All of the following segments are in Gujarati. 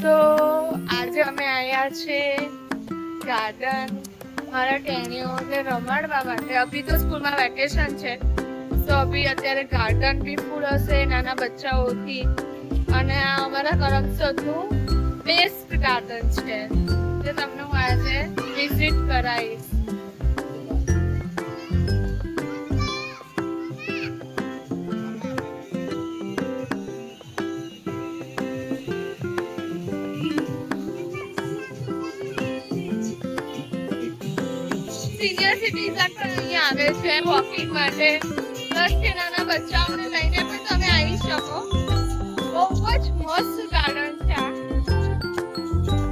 તો આજે અમે આવ્યા છે ગાર્ડન મારા ટેણીઓને રમાડવા માટે. અભી તો સ્કૂલમાં વેકેશન છે, તો અભી અત્યારે ગાર્ડન બી ફૂલ હશે નાના બચ્ચાઓથી. અને આ અમારા કરમસદનું બેસ્ટ ગાર્ડન છે, જે તમને હું આજે વિઝિટ કરાવીશ. સિનિયર સિટીઝન પણ અહીંયા આવે છે વોકિંગ માટે, પ્લસ કે નાના બચ્ચાઓને લઈને પણ તમે આવી શકો. બહુ જ મસ્ત ગાર્ડન છે આ.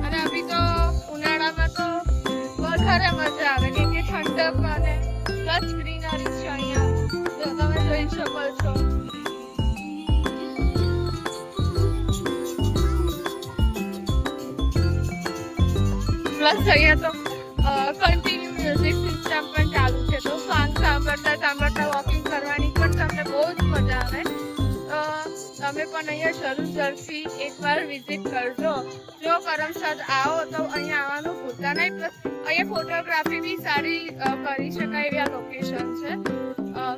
અને અભી તો ઉનાળામાં તો વધારે મજા આવે, કેમ કે ઠંડક અને પ્લસ ગ્રીનરી છે અહીંયા, તો તમે જોઈ શકો છો. પ્લસ અહીંયા તો કન્ટિન્યુ મ્યુઝિક સિસ્ટમ પણ ચાલુ છે, તો સોંગ સાંભળતા સાંભળતા વોકિંગ કરવાની પણ તમને બહુ જ મજા આવે. તમે પણ અહીંયા જરૂરથી એકવાર વિઝિટ કરજો. જો કરમસદ આવો તો અહીંયા આવવાનું ભૂલતા નહીં. પ્લસ અહીંયા ફોટોગ્રાફી બી સારી કરી શકાય એવી આ લોકેશન છે.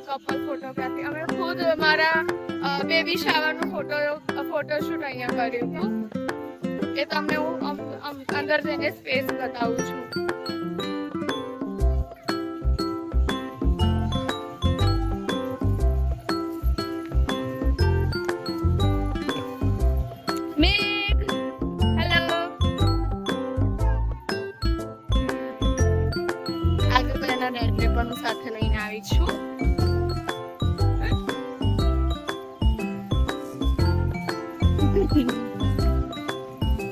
કપલ ફોટોગ્રાફી અમે ખુદ મારા બેબી શાવરનું ફોટોશૂટ અહીંયા કર્યું હતું. એ તમને હું અંદર જઈને સ્પેસ બતાવું છું. પણ સાથે લઈને આવી છું.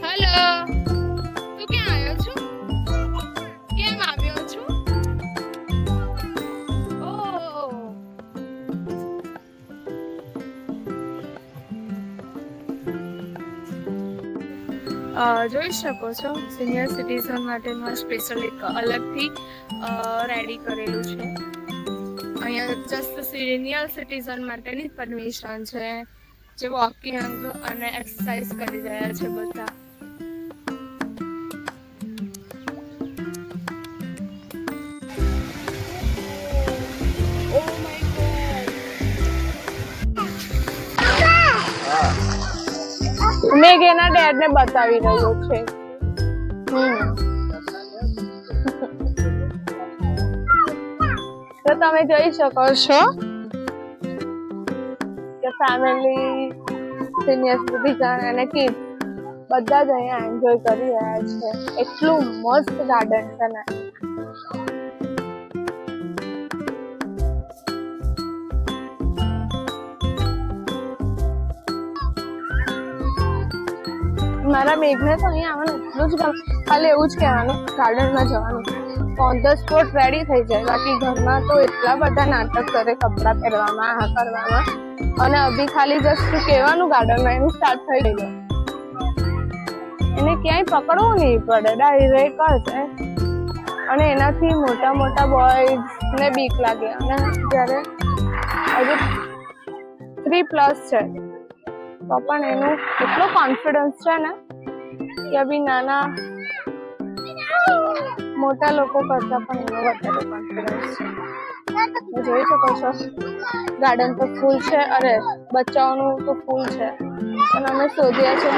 હેલો, તું ક્યાં આવ્યો છું? કેમ આવ્યો છું? જોઈ શકો છો સિનિયર સિટીઝન માટેનું સ્પેશિયલ એક અલગથી રેડી કરેલું છે. અહીંયા જસ્ટ સિનિયર સિટીઝન માટેની પરમિશન છે, જે વોકિંગ અને એક્સરસાઇઝ કરી રહ્યા છે બધા. મેઘ એના ડેડ ને બતાવી રહ્યો છે. તો તમે જોઈ શકો છો કે ફેમિલી, સિનિયર સિટીઝન અને કિડ્સ બધા જ અહીંયા એન્જોય કરી રહ્યા છે. એટલું મસ્ત ગાર્ડન છે ને. મારા મેઘને તો અહીંયા આવવાનું એટલું જ ગમે. ખાલી એવું જ કહેવાનું ગાર્ડનમાં જવાનું, ઓન ધ સ્પોટ રેડી થઈ જાય. બાકી ઘરમાં તો એટલા બધા નાટક કરે, કપડાં પહેરવામાં, આ કરવામાં. અને અભી ખાલી જસ્ટ કહેવાનું ગાર્ડનમાં, એનું સ્ટાર્ટ થઈ ગયું. એને ક્યાંય પકડવું નહીં પડે, ડાયરેક્ટ જ. અને એનાથી મોટા મોટા બોયઝને બીક લાગે. અને જ્યારે હજુ 3+ છે તો પણ એનું એટલો કોન્ફિડન્સ છે ને કે અભી નાના મોટા લોકો કરતા પણ એનો વધારે કોન્ફિડન્સ છે. જોઈ શકો છો ગાર્ડન તો ફૂલ છે. અરે બચ્ચાઓનું તો ફૂલ છે, પણ અમે શોધ્યા છે.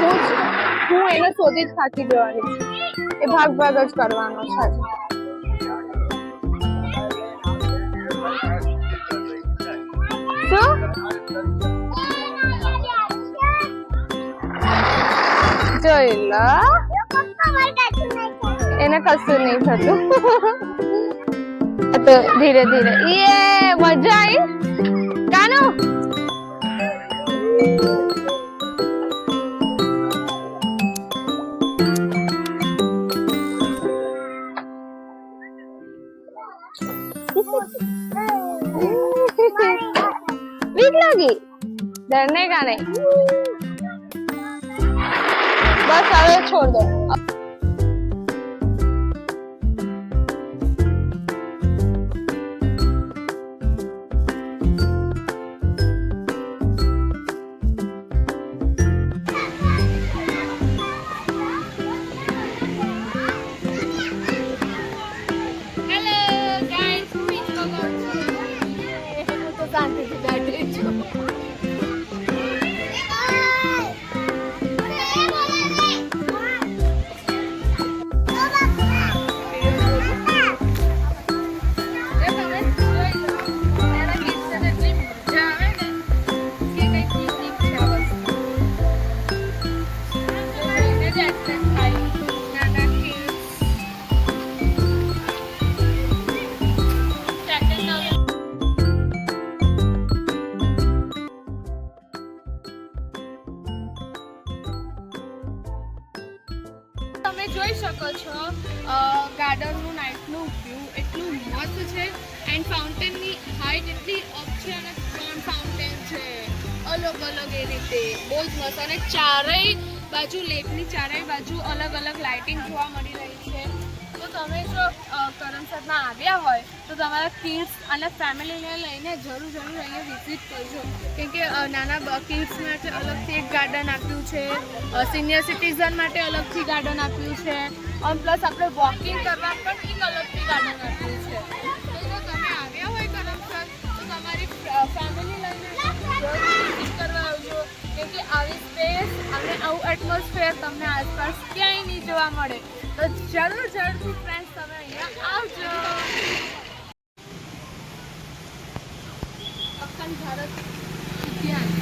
હું એને શોધી જ થાકી જવાની છું. એ ભાગ જ કરવાનો છે. શું જોઈ લો, એને કશું નહીં થતું. તો ધીરે ધીરે યે મજા આવી. કાનો બીક લાગી? डरने का नहीं, बस હવે छोड़ दो. તમે જોઈ શકો છો ગાર્ડનનું નાઇટનું વ્યૂ એટલું મસ્ત છે એન્ડ ફાઉન્ટેનની હાઇટ એટલી અપ છે અને 3 ફાઉન્ટેન છે અલગ અલગ એ રીતે બહુ જ મસ્ત અને ચારેય બાજુ લેકની ચારેય બાજુ અલગ અલગ લાઇટિંગ જોવા મળી રહી છે તો તમે જો કરમસદમાં આવ્યા હોય તો તમારા કિડ્સ અને ફેમિલીને લઈને જરૂર અહીંયા વિઝિટ કરજો કેમ કે નાના કિડ્સ માટે અલગથી એક ગાર્ડન આપ્યું છે સિનિયર સિટીઝન માટે અલગથી ગાર્ડન આપ્યું છે અને પ્લસ આપણે વોકિંગ કરવા પણ એક અલગથી ગાર્ડન આપ્યું છે તો જો તમે આવ્યા હોય કરમસદ તો તમારી ફેમિલી લઈને જરૂર વિઝિટ કરવા આવજો કેમ કે આવી સ્પેસ અને આવું એટમોસ્ફિયર તમને આસપાસ ક્યાંય નહીં જોવા મળે તો જરૂરથી ફ્રેન્ડ્સ તમે અહીંયા આવજો અખંડ ભારત ઇતિહાસ